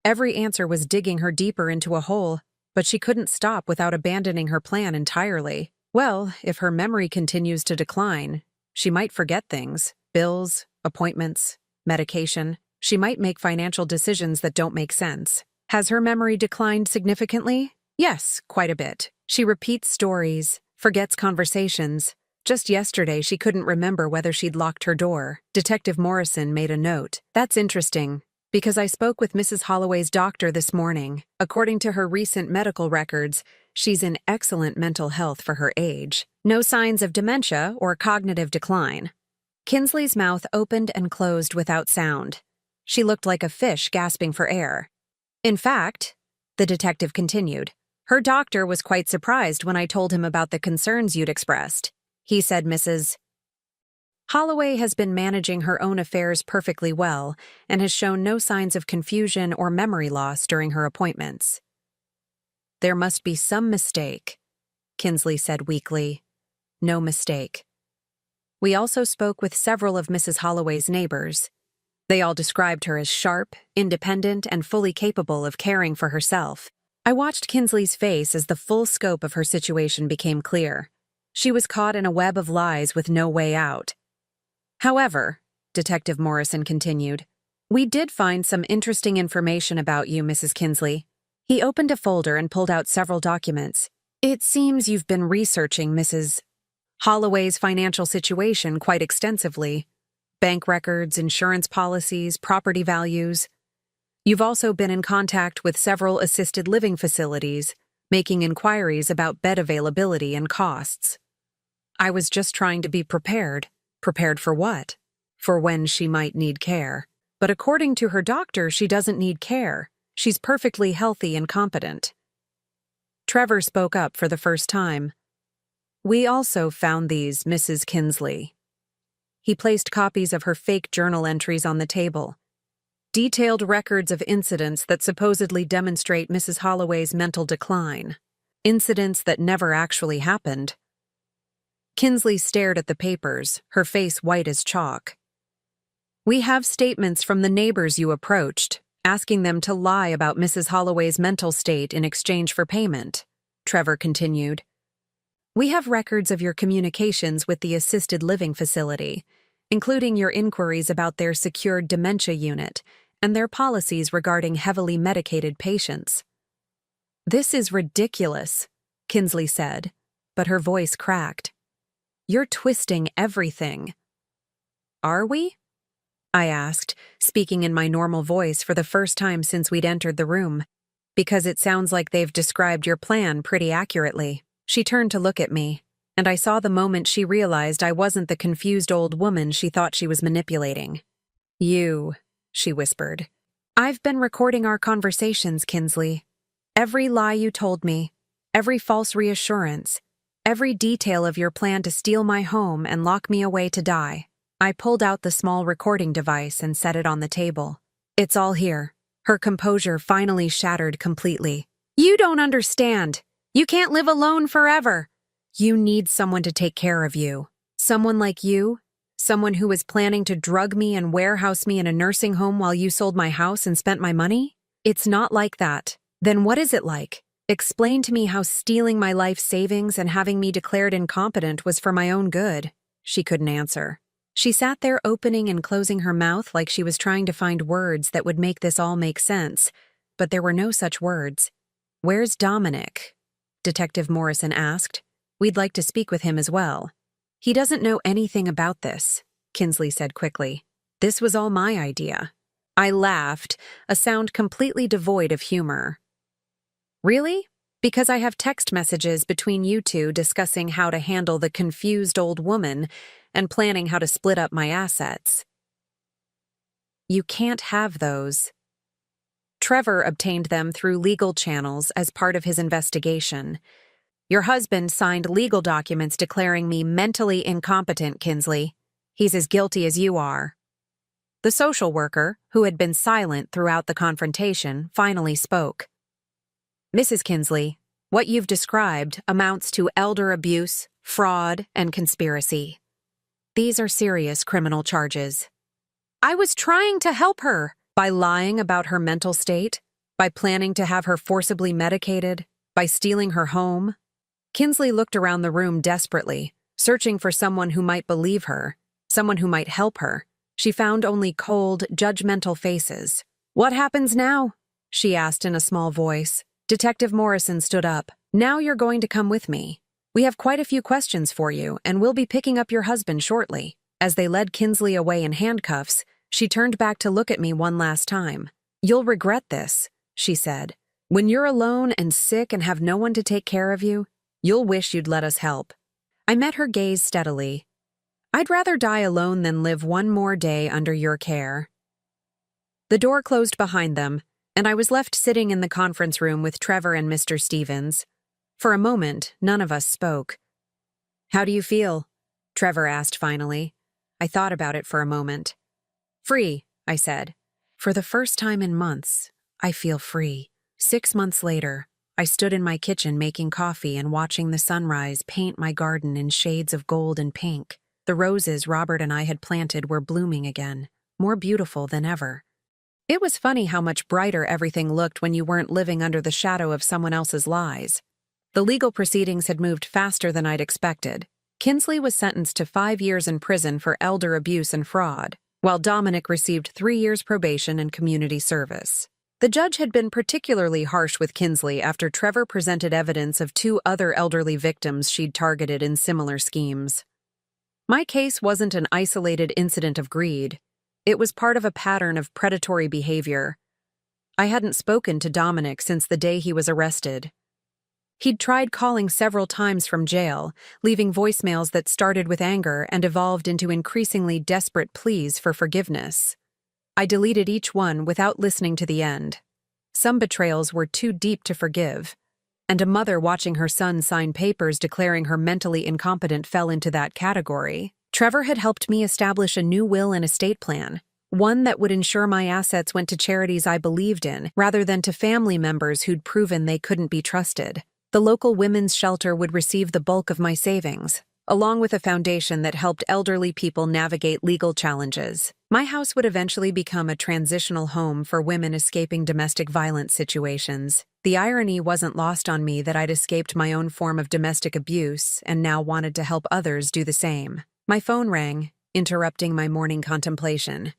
Every answer was digging her deeper into a hole, but she couldn't stop without abandoning her plan entirely. Well, if her memory continues to decline, she might forget things. Bills, appointments, medication. She might make financial decisions that don't make sense. Has her memory declined significantly? Yes, quite a bit. She repeats stories, forgets conversations. Just yesterday, she couldn't remember whether she'd locked her door. Detective Morrison made a note. That's interesting, because I spoke with Mrs. Holloway's doctor this morning. According to her recent medical records, she's in excellent mental health for her age. No signs of dementia or cognitive decline. Kinsley's mouth opened and closed without sound. She looked like a fish gasping for air. In fact, the detective continued, her doctor was quite surprised when I told him about the concerns you'd expressed. He said Mrs. Holloway has been managing her own affairs perfectly well and has shown no signs of confusion or memory loss during her appointments. There must be some mistake, Kinsley said weakly. No mistake. We also spoke with several of Mrs. Holloway's neighbors. They all described her as sharp, independent, and fully capable of caring for herself. I watched Kinsley's face as the full scope of her situation became clear. She was caught in a web of lies with no way out. However, Detective Morrison continued, we did find some interesting information about you, Mrs. Kinsley. He opened a folder and pulled out several documents. It seems you've been researching Mrs. Holloway's financial situation quite extensively. Bank records, insurance policies, property values. You've also been in contact with several assisted living facilities, making inquiries about bed availability and costs. I was just trying to be prepared. Prepared for what? For when she might need care. But according to her doctor, she doesn't need care. She's perfectly healthy and competent. Trevor spoke up for the first time. We also found these, Mrs. Kinsley. He placed copies of her fake journal entries on the table. Detailed records of incidents that supposedly demonstrate Mrs. Holloway's mental decline. Incidents that never actually happened. Kinsley stared at the papers, her face white as chalk. We have statements from the neighbors you approached, asking them to lie about Mrs. Holloway's mental state in exchange for payment, Trevor continued. We have records of your communications with the assisted living facility, including your inquiries about their secured dementia unit and their policies regarding heavily medicated patients. This is ridiculous, Kinsley said, but her voice cracked. You're twisting everything. Are we? I asked, speaking in my normal voice for the first time since we'd entered the room, because it sounds like they've described your plan pretty accurately. She turned to look at me, and I saw the moment she realized I wasn't the confused old woman she thought she was manipulating. You, she whispered. I've been recording our conversations, Kinsley. Every lie you told me, every false reassurance, every detail of your plan to steal my home and lock me away to die. I pulled out the small recording device and set it on the table. It's all here. Her composure finally shattered completely. You don't understand. You can't live alone forever. You need someone to take care of you. Someone like you? Someone who was planning to drug me and warehouse me in a nursing home while you sold my house and spent my money? It's not like that. Then what is it like? Explain to me how stealing my life savings and having me declared incompetent was for my own good. She couldn't answer. She sat there opening and closing her mouth like she was trying to find words that would make this all make sense, but there were no such words. Where's Dominic? Detective Morrison asked. We'd like to speak with him as well. He doesn't know anything about this, Kinsley said quickly. This was all my idea. I laughed, a sound completely devoid of humor. Really? Because I have text messages between you two discussing how to handle the confused old woman and planning how to split up my assets. You can't have those. Trevor obtained them through legal channels as part of his investigation. Your husband signed legal documents declaring me mentally incompetent, Kinsley. He's as guilty as you are. The social worker, who had been silent throughout the confrontation, finally spoke. Mrs. Kinsley, what you've described amounts to elder abuse, fraud, and conspiracy. These are serious criminal charges. I was trying to help her by lying about her mental state, by planning to have her forcibly medicated, by stealing her home. Kinsley looked around the room desperately, searching for someone who might believe her, someone who might help her. She found only cold, judgmental faces. What happens now? She asked in a small voice. Detective Morrison stood up. Now you're going to come with me. We have quite a few questions for you, and we'll be picking up your husband shortly. As they led Kinsley away in handcuffs, she turned back to look at me one last time. You'll regret this, she said. When you're alone and sick and have no one to take care of you, you'll wish you'd let us help. I met her gaze steadily. I'd rather die alone than live one more day under your care. The door closed behind them, and I was left sitting in the conference room with Trevor and Mr. Stevens. For a moment, none of us spoke. How do you feel? Trevor asked finally. I thought about it for a moment. Free, I said. For the first time in months, I feel free. 6 months later, I stood in my kitchen making coffee and watching the sunrise paint my garden in shades of gold and pink. The roses Robert and I had planted were blooming again, more beautiful than ever. It was funny how much brighter everything looked when you weren't living under the shadow of someone else's lies. The legal proceedings had moved faster than I'd expected. Kinsley was sentenced to 5 years in prison for elder abuse and fraud, while Dominic received 3 years probation and community service. The judge had been particularly harsh with Kinsley after Trevor presented evidence of 2 other elderly victims she'd targeted in similar schemes. My case wasn't an isolated incident of greed. It was part of a pattern of predatory behavior. I hadn't spoken to Dominic since the day he was arrested. He'd tried calling several times from jail, leaving voicemails that started with anger and evolved into increasingly desperate pleas for forgiveness. I deleted each one without listening to the end. Some betrayals were too deep to forgive, and a mother watching her son sign papers declaring her mentally incompetent fell into that category. Trevor had helped me establish a new will and estate plan, one that would ensure my assets went to charities I believed in, rather than to family members who'd proven they couldn't be trusted. The local women's shelter would receive the bulk of my savings. along with a foundation that helped elderly people navigate legal challenges. My house would eventually become a transitional home for women escaping domestic violence situations. The irony wasn't lost on me that I'd escaped my own form of domestic abuse and now wanted to help others do the same. My phone rang, interrupting my morning contemplation.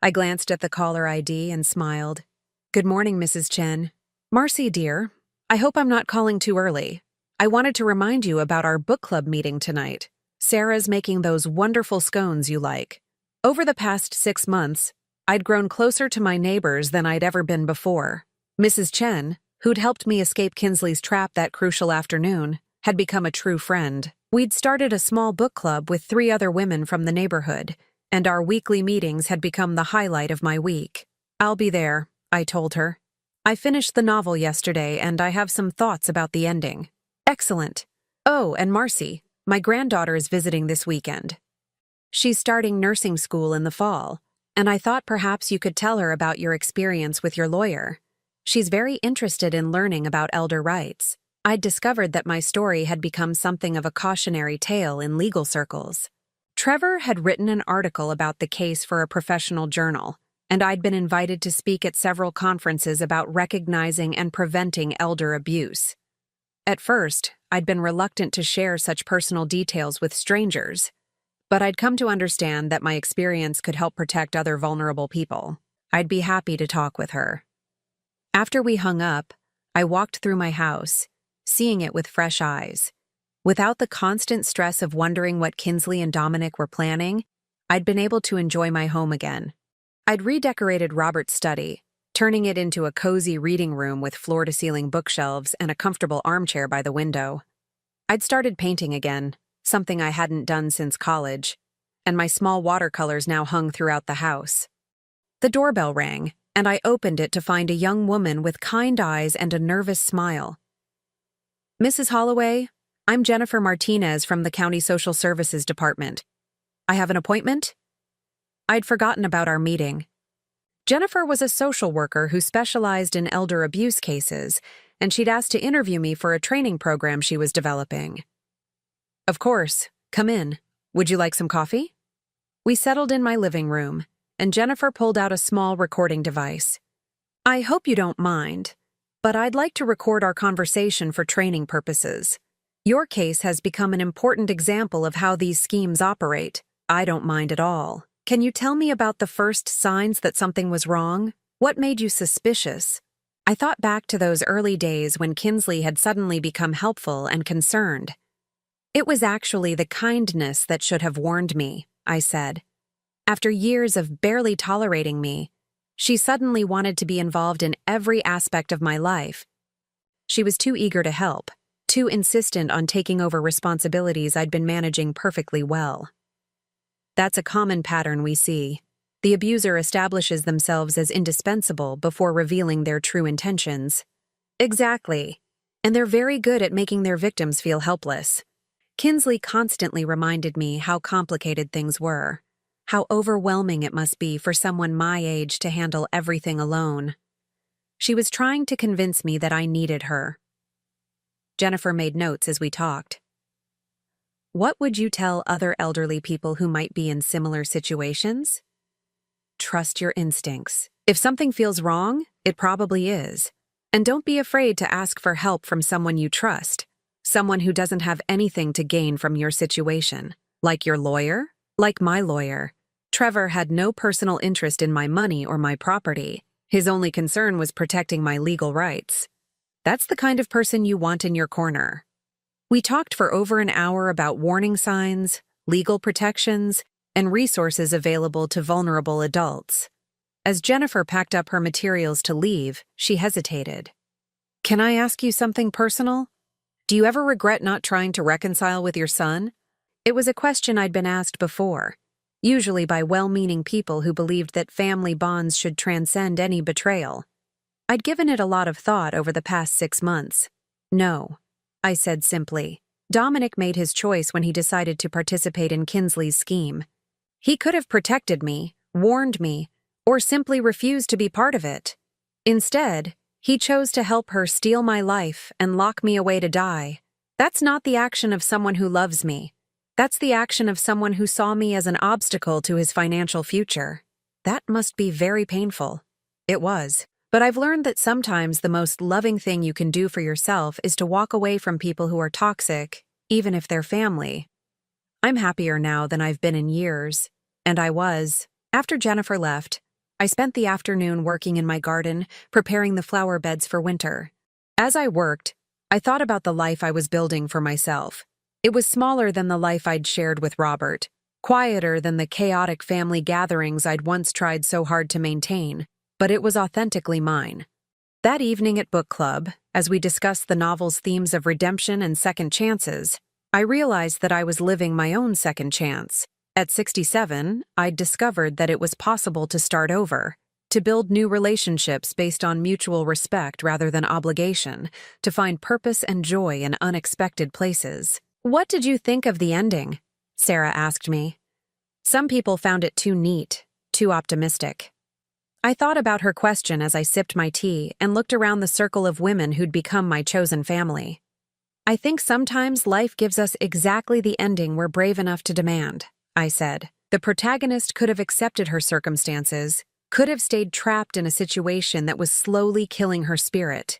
I glanced at the caller ID and smiled. "Good morning, Mrs. Chen." "Marcy, dear, I hope I'm not calling too early. I wanted to remind you about our book club meeting tonight. Sarah's making those wonderful scones you like." Over the past 6 months, I'd grown closer to my neighbors than I'd ever been before. Mrs. Chen, who'd helped me escape Kinsley's trap that crucial afternoon, had become a true friend. We'd started a small book club with 3 other women from the neighborhood, and our weekly meetings had become the highlight of my week. "I'll be there," I told her. "I finished the novel yesterday, and I have some thoughts about the ending." "Excellent. Oh, and Marcy, my granddaughter is visiting this weekend. She's starting nursing school in the fall, and I thought perhaps you could tell her about your experience with your lawyer. She's very interested in learning about elder rights." I'd discovered that my story had become something of a cautionary tale in legal circles. Trevor had written an article about the case for a professional journal, and I'd been invited to speak at several conferences about recognizing and preventing elder abuse. At first, I'd been reluctant to share such personal details with strangers, but I'd come to understand that my experience could help protect other vulnerable people. I'd be happy to talk with her. After we hung up, I walked through my house, seeing it with fresh eyes. Without the constant stress of wondering what Kinsley and Dominic were planning, I'd been able to enjoy my home again. I'd redecorated Robert's study, turning it into a cozy reading room with floor-to-ceiling bookshelves and a comfortable armchair by the window. I'd started painting again, something I hadn't done since college, and my small watercolors now hung throughout the house. The doorbell rang, and I opened it to find a young woman with kind eyes and a nervous smile. "Mrs. Holloway, I'm Jennifer Martinez from the County Social Services Department. I have an appointment?" I'd forgotten about our meeting. Jennifer was a social worker who specialized in elder abuse cases, and she'd asked to interview me for a training program she was developing. "Of course, come in. Would you like some coffee?" We settled in my living room, and Jennifer pulled out a small recording device. "I hope you don't mind, but I'd like to record our conversation for training purposes. Your case has become an important example of how these schemes operate." "I don't mind at all. Can you tell me about the first signs that something was wrong? What made you suspicious?" I thought back to those early days when Kinsley had suddenly become helpful and concerned. "It was actually the kindness that should have warned me," I said. "After years of barely tolerating me, she suddenly wanted to be involved in every aspect of my life. She was too eager to help, too insistent on taking over responsibilities I'd been managing perfectly well." That's a common pattern we see. The abuser establishes themselves as indispensable before revealing their true intentions. Exactly. And they're very good at making their victims feel helpless. Kinsley constantly reminded me how complicated things were, how overwhelming it must be for someone my age to handle everything alone. She was trying to convince me that I needed her. Jennifer made notes as we talked. "What would you tell other elderly people who might be in similar situations?" "Trust your instincts. If something feels wrong, it probably is. And don't be afraid to ask for help from someone you trust, someone who doesn't have anything to gain from your situation. Like your lawyer? Like my lawyer. Trevor had no personal interest in my money or my property. His only concern was protecting my legal rights. That's the kind of person you want in your corner." We talked for over an hour about warning signs, legal protections, and resources available to vulnerable adults. As Jennifer packed up her materials to leave, she hesitated. "Can I ask you something personal? Do you ever regret not trying to reconcile with your son?" It was a question I'd been asked before, usually by well-meaning people who believed that family bonds should transcend any betrayal. I'd given it a lot of thought over the past 6 months. "No," I said simply. "Dominic made his choice when he decided to participate in Kinsley's scheme. He could have protected me, warned me, or simply refused to be part of it. Instead, he chose to help her steal my life and lock me away to die. That's not the action of someone who loves me. That's the action of someone who saw me as an obstacle to his financial future. That must be very painful. It was. But I've learned that sometimes the most loving thing you can do for yourself is to walk away from people who are toxic, even if they're family. I'm happier now than I've been in years, and I was. After Jennifer left, I spent the afternoon working in my garden, preparing the flower beds for winter. As I worked, I thought about the life I was building for myself. It was smaller than the life I'd shared with Robert, quieter than the chaotic family gatherings I'd once tried so hard to maintain, but it was authentically mine. That evening at book club, as we discussed the novel's themes of redemption and second chances, I realized that I was living my own second chance. At 67, I'd discovered that it was possible to start over, to build new relationships based on mutual respect rather than obligation, to find purpose and joy in unexpected places. "What did you think of the ending?" Sarah asked me. Some people found it too neat, too optimistic. I thought about her question as I sipped my tea and looked around the circle of women who'd become my chosen family. "I think sometimes life gives us exactly the ending we're brave enough to demand," I said. The protagonist could have accepted her circumstances, could have stayed trapped in a situation that was slowly killing her spirit.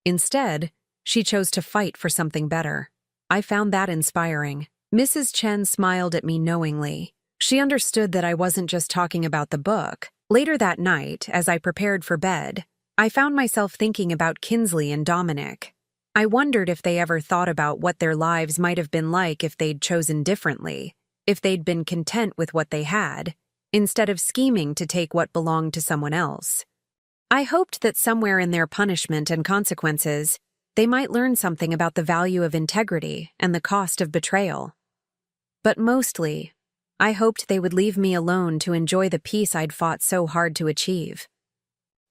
Instead, she chose to fight for something better. I found that inspiring. Mrs. Chen smiled at me knowingly. She understood that I wasn't just talking about the book. Later that night, as I prepared for bed, I found myself thinking about Kinsley and Dominic. I wondered if they ever thought about what their lives might have been like if they'd chosen differently, if they'd been content with what they had, instead of scheming to take what belonged to someone else. I hoped that somewhere in their punishment and consequences, they might learn something about the value of integrity and the cost of betrayal. But mostly, I hoped they would leave me alone to enjoy the peace I'd fought so hard to achieve.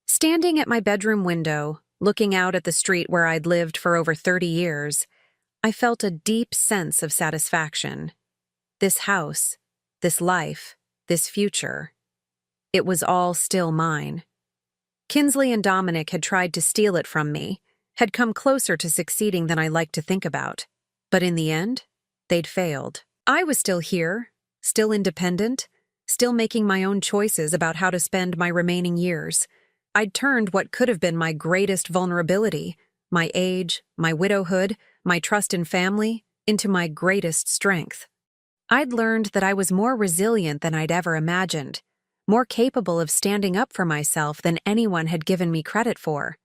Standing at my bedroom window, looking out at the street where I'd lived for over 30 years, I felt a deep sense of satisfaction. This house, this life, this future, it was all still mine. Kinsley and Dominic had tried to steal it from me, had come closer to succeeding than I liked to think about. But in the end, they'd failed. I was still here, still independent, still making my own choices about how to spend my remaining years. I'd turned what could have been my greatest vulnerability, my age, my widowhood, my trust in family, into my greatest strength. I'd learned that I was more resilient than I'd ever imagined, more capable of standing up for myself than anyone had given me credit for.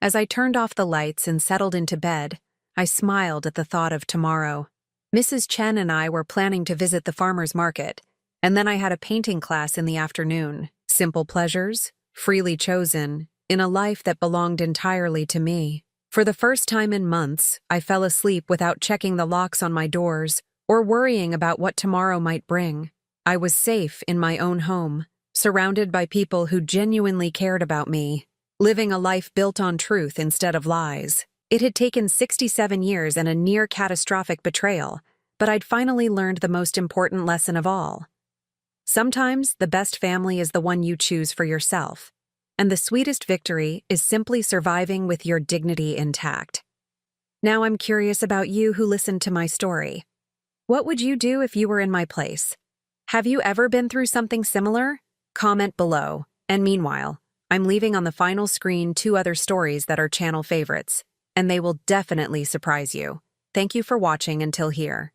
As I turned off the lights and settled into bed, I smiled at the thought of tomorrow. Mrs. Chen and I were planning to visit the farmer's market, and then I had a painting class in the afternoon. Simple pleasures, freely chosen, in a life that belonged entirely to me. For the first time in months, I fell asleep without checking the locks on my doors or worrying about what tomorrow might bring. I was safe in my own home, surrounded by people who genuinely cared about me, living a life built on truth instead of lies. It had taken 67 years and a near-catastrophic betrayal, but I'd finally learned the most important lesson of all. Sometimes the best family is the one you choose for yourself, and the sweetest victory is simply surviving with your dignity intact. Now I'm curious about you who listened to my story. What would you do if you were in my place? Have you ever been through something similar? Comment below. And meanwhile, I'm leaving on the final screen 2 other stories that are channel favorites, and they will definitely surprise you. Thank you for watching until here.